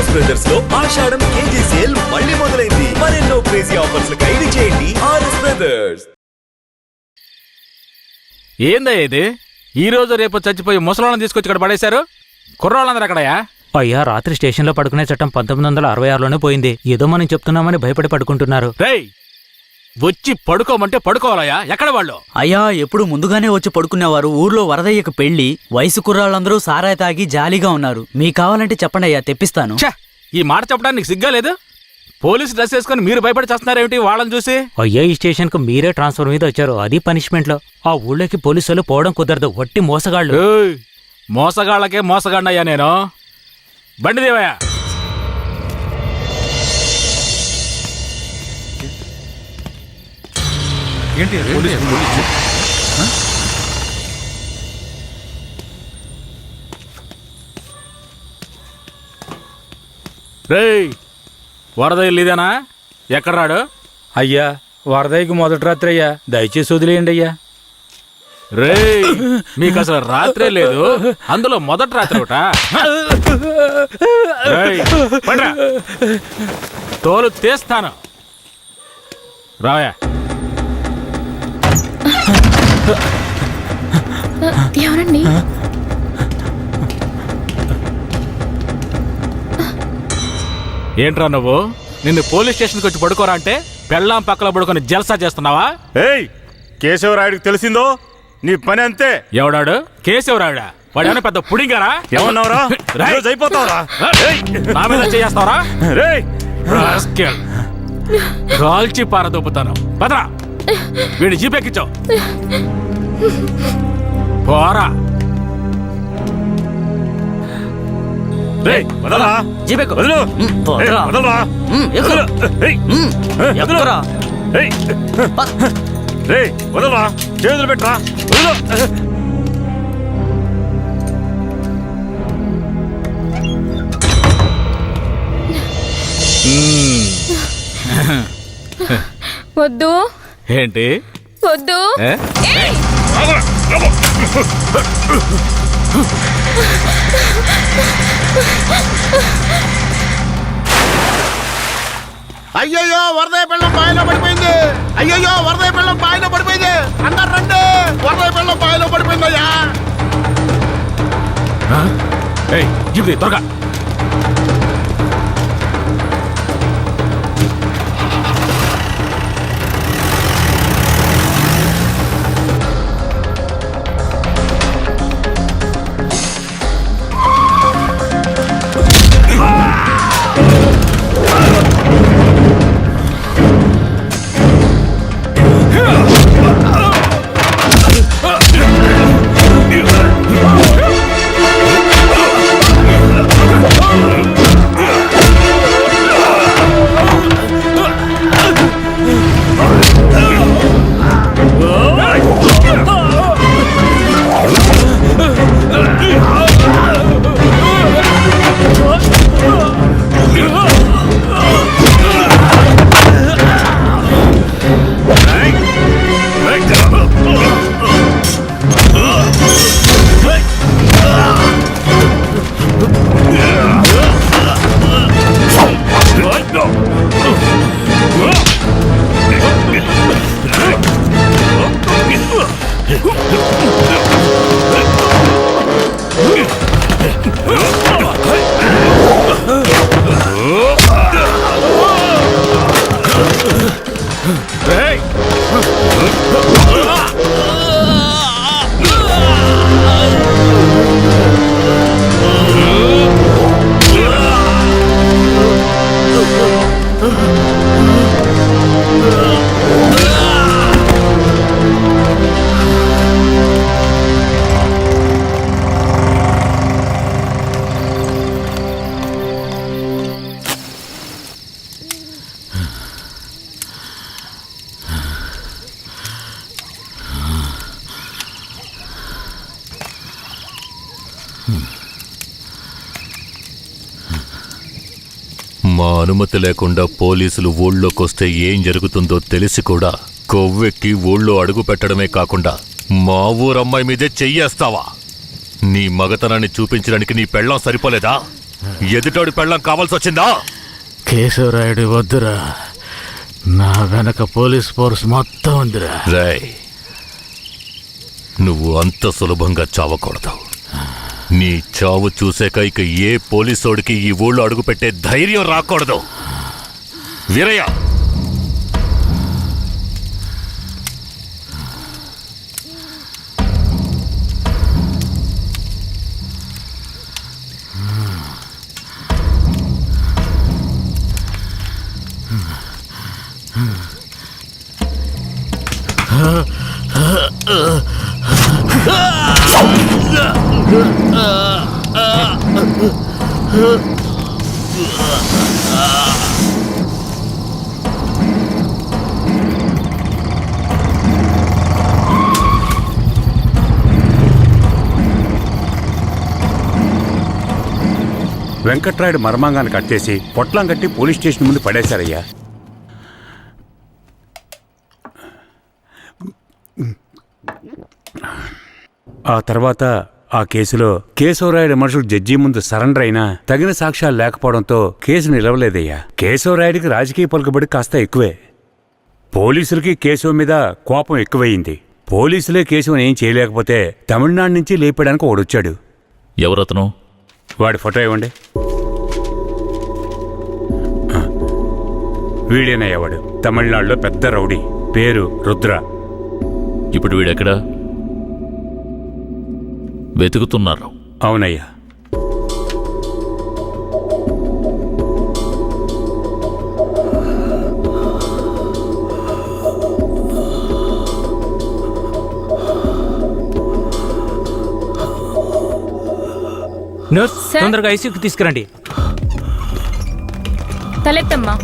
RS brothers లో ఆషాఢం KG sale మళ్ళీ మొదలైంది. మరెన్నో క్రేజీ ఆఫర్స్ ఖైదీ చేయండి ఆర్ఎస్ బ్రదర్స్. ఏందా ఇది? ఈ రోజు రేపు చచ్చిపోయి ముసలాళ్ళని తీసుకొచ్చి ఇక్కడ పడేశారు. కుర్రాళ్ళందరూ అక్కడయా? అయ్యా, రాత్రి స్టేషన్లో పడుకునే చట్టం 1966లోనే పోయింది. ఏదో మనం చెప్తున్నామని భయపడి పడుకుంటున్నారు. రేయ్, వచ్చి పడుకోమంటే పడుకోవాలయ్యా. ఎక్కడ వాళ్ళు? అయ్యా, ఎప్పుడు ముందుగానే వచ్చి పడుకునేవారు. ఊర్లో వరదయ్యకు పెళ్లి, వయసు కుర్రాళ్ళందరూ సారాయి తాగి జాలీగా ఉన్నారు. మీకు కావాలంటే చెప్పండి అయ్యా, తెప్పిస్తాను. ఛ, ఈ మాట చెప్పడానికి సిగ్గా లేదు? పోలీసు డ్రెస్ వేసుకుని మీరు భయపడి చేస్తున్నారేమిటి వాళ్ళని చూసి? అయ్యా, ఈ స్టేషన్కు మీరే ట్రాన్స్ఫర్ మీద వచ్చారు, అది పనిష్మెంట్లో. ఆ ఊళ్ళోకి పోలీసులు పోవడం కుదరదు, వట్టి మోసగాళ్ళు. ఏయ్, మోసగాళ్ళకే మోసగాడినయ్యా నేను. బండి దేవయ్యా. రేయ్, వరద ఇల్లుదేనా? ఎక్కడ రాడు? అయ్యా, వరదయ్యకి మొదటి రాత్రి అయ్యా, దయచేసి వదిలేయండి అయ్యా. రేయ్, మీకు అసలు రాత్రే లేదు, అందులో మొదటి రాత్రి ఒకట. తోలు తీస్తాను. రావయా. ఎవరండి? ఏంట్రా నువ్వు? నిన్ను పోలీస్ స్టేషన్కి వచ్చి పడుకోరా అంటే పెళ్ళాం పక్కల పడుకొని జల్సా చేస్తున్నావా? ఏయ్, కేశవరాయుడికి తెలిసిందో నీ పని అంతే. ఎవడాడు? కేశవరాయుడా? వాడేమైనా పెద్ద పుడింగారా? ఏమన్నావురా? అయిపోతావురా? నా మీద చేస్తావరా? రేయ్, కాల్చి పారదొప్పుతాను. పదరా, వీడిని జీపెక్కించావు. పోరా. వదలరా, జీపెక్కు. వదలు. పోరా. వదలరా. ఎక్కు. ఎక్కురా. రేయ్, వదలరా, చేతులు పెట్టరా. వదలు. వద్దు. ఏంటి వద్దు. అయ్యయ్యో, వరదయ్య పిల్లం బాయిలో పడిపోయింది. అయ్యయ్యో, వరదయ్య పిల్లం బాయిలో పడిపోయింది. అందరు రండి, వరదయ్య పిల్లం బాయిలో పడిపోయిందయ్యా. త్వరగా. మా అనుమతి లేకుండా పోలీసులు ఊళ్ళోకొస్తే ఏం జరుగుతుందో తెలిసి కూడా కొవ్వెక్కి ఊళ్ళో అడుగు పెట్టడమే కాకుండా మా ఊరమ్మాయి మీదే చెయ్యేస్తావా? నీ మగతనాన్ని చూపించడానికి నీ పెళ్ళాం సరిపోలేదా? ఎదుటోడి పెళ్ళం కావాల్సి వచ్చిందా? కేశవరాయుడు వద్దురా, నా వెనక పోలీస్ ఫోర్స్ మొత్తం ఉందిరా. రేయ్, నువ్వు అంత సులభంగా చావకూడదు. నీ చావు చూసాక ఇక ఏ పోలీసోడికి ఈ ఊళ్ళో అడుగుపెట్టే ధైర్యం రాకూడదు. వీరయ్య, వెంకట్రాయుడు మర్మాంగాన్ని కట్ చేసి పొట్లం కట్టి పోలీస్ స్టేషన్ ముందు పడేశారయ్యా. ఆ తర్వాత ఆ కేసులో కేశవరాయుడు మనుషులు జడ్జి ముందు సరెండర్ అయినా తగిన సాక్ష్యాలు లేకపోవడంతో కేసు నిలవలేదయ్యా. కేశవరాయుడికి రాజకీయ పలుకుబడి కాస్త ఎక్కువే. పోలీసులకి కేశవ మీద కోపం ఎక్కువయింది. పోలీసులే కేశవని ఏం చేయలేకపోతే తమిళనాడు నుంచి లేపడానికి ఒకడొచ్చాడు. ఎవరతను? వాడి ఫోటో ఇవ్వండి. వీడేనయ్యా వాడు. తమిళనాడులో పెద్ద రౌడీ, పేరు రుద్ర. ఇప్పుడు వీడెక్కడా? వెతుకుతున్నారు. అవునయ్యా. Nurse, sir? తొందరగా ఐసీయూకి తీసుకురండి. తలెత్తమ్మా.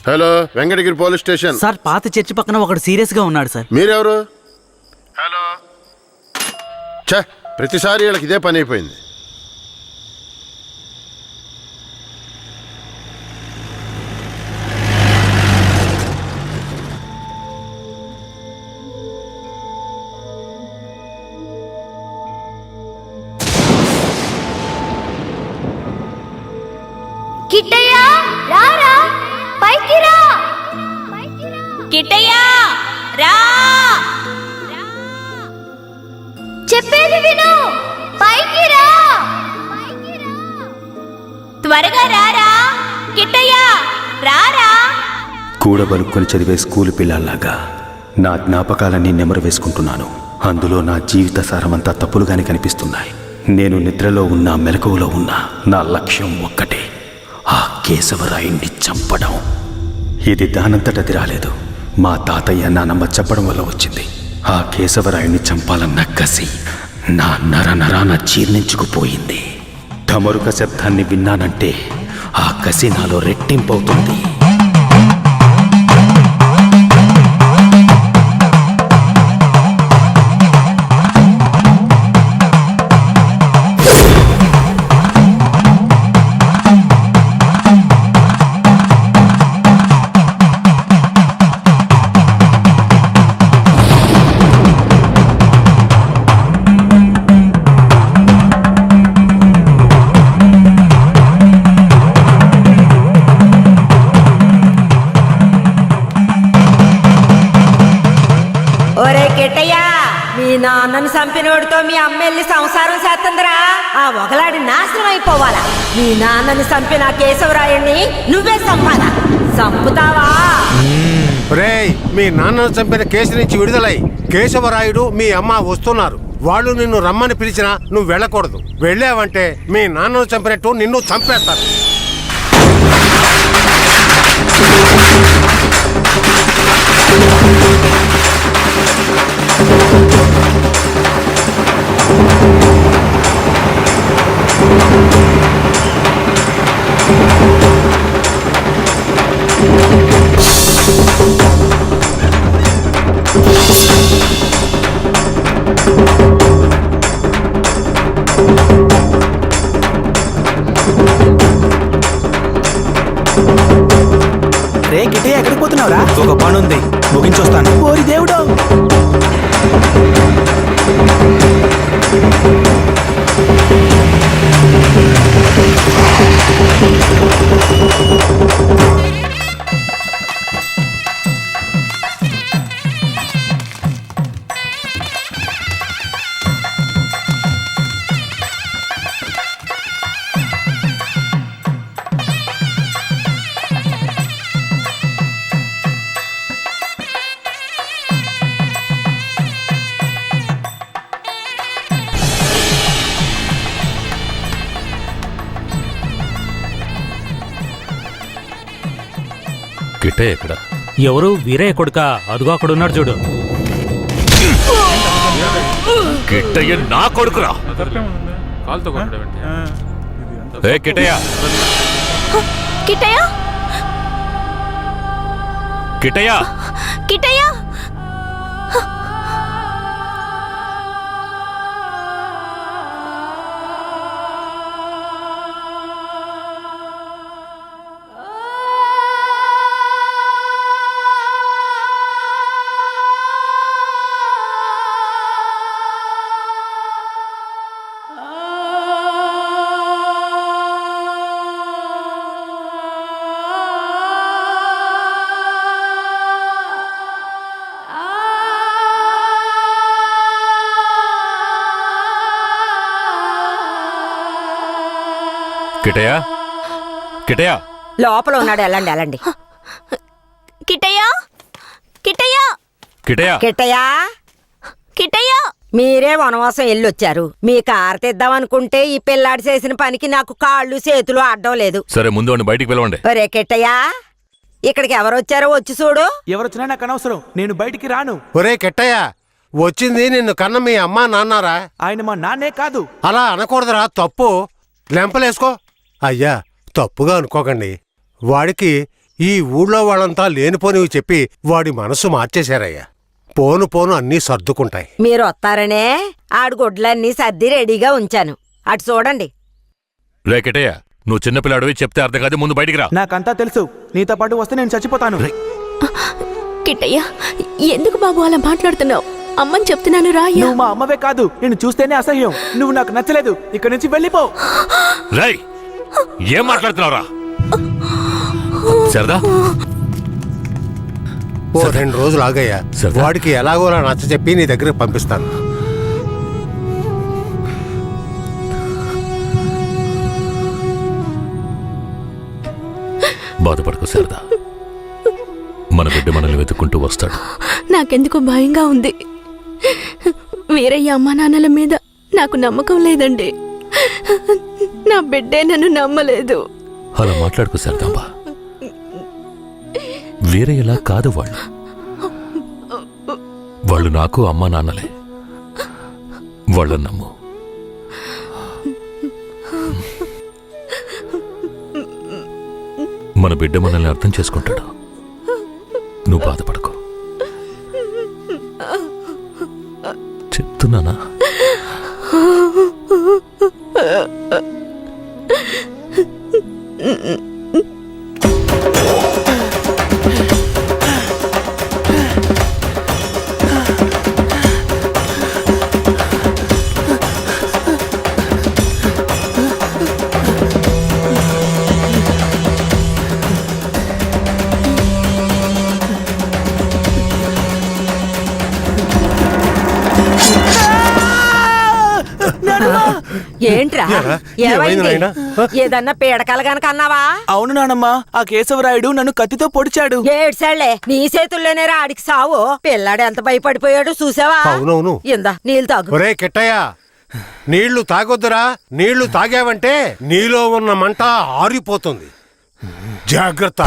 Hello, Venkatagiri police station. Sir, పాత చర్చి పక్కన ఒకడు సీరియస్ గా ఉన్నాడు సార్. మీరెవరు? హలో. ఛ, ప్రతిసారి వీళ్ళకి ఇదే పని అయిపోయింది. కిట్టయ్యా, రారా, పైకి రా. కిట్టయ్యా, రా. చెప్పేది విను, పైకి రా. త్వరగా రారా. కిట్టయ్యా, రారా. కూడబలుక్కొని చదివే స్కూలు పిల్లల్లాగా నా జ్ఞాపకాలన్నీ నెమరు వేసుకుంటున్నాను. అందులో నా జీవిత సారమంతా తప్పులుగానే కనిపిస్తున్నాయి. నేను నిద్రలో ఉన్నా మెలకువలో ఉన్నా నా లక్ష్యం ఒక్కటే, ఆ కేశవరాయుణ్ణి చంపడం. ఇది దానంతటది రాలేదు, మా తాతయ్య నానమ్మ చెప్పడం వల్ల వచ్చింది. ఆ కేశవరాయుణ్ణి చంపాలన్న కసి నా నరనరాన జీర్ణించుకుపోయింది. ఢమరుక శబ్దాన్ని విన్నానంటే ఆ కసి నాలో రెట్టింపవుతుంది. ఒరే కిట్టయ్యా, మీ నాన్నని చంపినోడితో మీ అమ్మ వెళ్ళి సంసారం చేస్తుందిరా. ఆ ఒకలాడి నాశనం అయిపోవాలా. మీ నాన్నని చంపిన కేశవరాయుణ్ణి నువ్వే చంపాలా. చంపుతావా? రేయ్, మీ నాన్నను చంపిన కేసు నుంచి విడుదలై కేశవరాయుడు మీ అమ్మ వస్తున్నారు. వాళ్ళు నిన్ను రమ్మని పిలిచినా నువ్వు వెళ్ళకూడదు. వెళ్ళావంటే మీ నాన్నను చంపినట్టు నిన్ను చంపేస్తారు. ఎక్కడున్నావురా? ఒక పని ఉంది, ముగించొస్తాను. ఓరి దేవుడు! కిట్టయ్య ఎక్కడ? ఎవరు? వీరయ్య కొడుక? అదుగో అక్కడున్నాడు చూడు. కిట్టయ్య నా కొడుకురా. కాలుతో ఏ కిట్టయ్య, కిట్టయ్య కిట్టయ్య, కిట్టయ్య కిట్టయ్య, కిట్టయ్య. లోపల ఉన్నాడు, వెళ్ళండి వెళ్ళండి. కిట్టయ్య కిట్టయ్య కిట్టయ్య, కిట్టయ్యా, కిట్టయ్య మీరే వనవాసం వెళ్ళొచ్చారు. మీ కారు తెద్దామనుకుంటే ఈ పిల్లాడి చేసిన పనికి నాకు కాళ్ళు చేతులు అడ్డం లేదు. సరే ముందు వాడిని బయటికి పిలవండి. ఒరే కిట్టయ్యా, ఇక్కడికి ఎవరొచ్చారో వచ్చి చూడు. ఎవరొచ్చినా నాకు అనవసరం, నేను బయటికి రాను. ఒరే కెట్టయ్య, వచ్చింది నిన్ను కన్న మీ అమ్మా నాన్నారా? ఆయన మా నాన్నే కాదు. అలా అనకూడదురా, తప్పు. లెంపలేసుకో. అయ్యా, తప్పుగా అనుకోకండి. వాడికి ఈ ఊళ్ళో వాళ్ళంతా లేనిపోనివి చెప్పి వాడి మనసు మార్చేశారయ్యా. పోను పోను అన్నీ సర్దుకుంటాయి. మీరు వస్తారనే ఆడు గుడ్లన్నీ సర్ది రెడీగా ఉంచాను. అటు చూడండి. రే కిట్టయ్య, నువ్వు చిన్నపిల్లాడివి, చెప్తే అర్థం కాదు, ముందు బయటికి రా. నాకంతా తెలుసు, నీతో పాటు వస్తే నేను చచ్చిపోతాను. కిట్టయ్య ఎందుకు బాబు అలా మాట్లాడుతున్నావు? అమ్మని చెప్తున్నాను రా. నువ్వు మా అమ్మవే కాదు, నేను చూస్తేనే అసహ్యం. నువ్వు నాకు నచ్చలేదు, ఇక్కడి నుంచి వెళ్ళిపో. రేయ్, ఏం మాట్లాడుతున్నావురా? సరదా, ఓ 2 రోజులు ఆగయ్యా. వాడికి ఎలాగోలా నచ్చ చెప్పి నీ దగ్గరకు పంపిస్తాను. బాధపడకు సరదా, మన బిడ్డ మనల్ని వెతుక్కుంటూ వస్తాడు. నాకెందుకు భయంగా ఉంది. వీరయ్య అమ్మా నాన్నల మీద నాకు నమ్మకం లేదండి. నా బిడ్డే నన్ను నమ్మలేదు. అలా మాట్లాడుకో సరదాంబా, వేరే ఎలా కాదు. వాళ్ళు నాకు అమ్మా నాన్నలే. వాళ్ళని నమ్ము. మన బిడ్డ మనల్ని అర్థం చేసుకుంటాడు. నువ్వు బాధపడకు, చెప్తున్నానా? ఏంట్రా ఏమైంది? ఏదన్నా పీడకలు గనక అన్నావా? అవును నానమ్మా, ఆ కేశవరాయుడు నన్ను కత్తితో పొడిచాడు. ఏడ్సాళ్లే, నీ చేతుల్లోనే ఆడికి సావు. పిల్లాడు ఎంత భయపడిపోయాడు చూసావా? అవునవును. ఇందా నీళ్ళు తాగు. ఒరే కిట్టయ్య, నీళ్లు తాగొద్దురా. నీళ్లు తాగావంటే నీలో ఉన్న మంట ఆరిపోతుంది. జాగ్రత్త.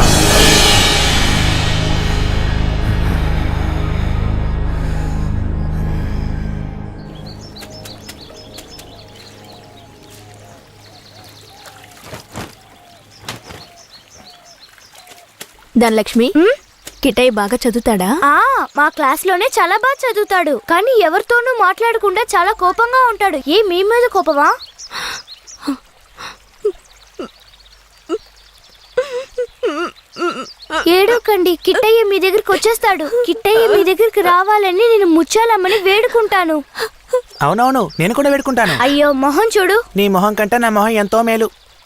ధనలక్ష్మి, కిట్టయ్య బాగా చదువుతాడా? మా క్లాస్ లోనే చాలా బాగా చదువుతాడు, కానీ ఎవరితోనూ మాట్లాడకుండా చాలా కోపంగా ఉంటాడు. మీ మీద కోపమా? ఏడోకండి, కిట్టయ్య మీ దగ్గరికి వచ్చేస్తాడు. కిట్టయ్య మీ దగ్గరికి రావాలని నేను ముచ్చాలమ్మని వేడుకుంటాను. అవునవును, నేను కూడా వేడుకుంటాను. అయ్యో మొహం చూడు. నీ మొహం కంటే నా మొహం ఎంతో మేలు.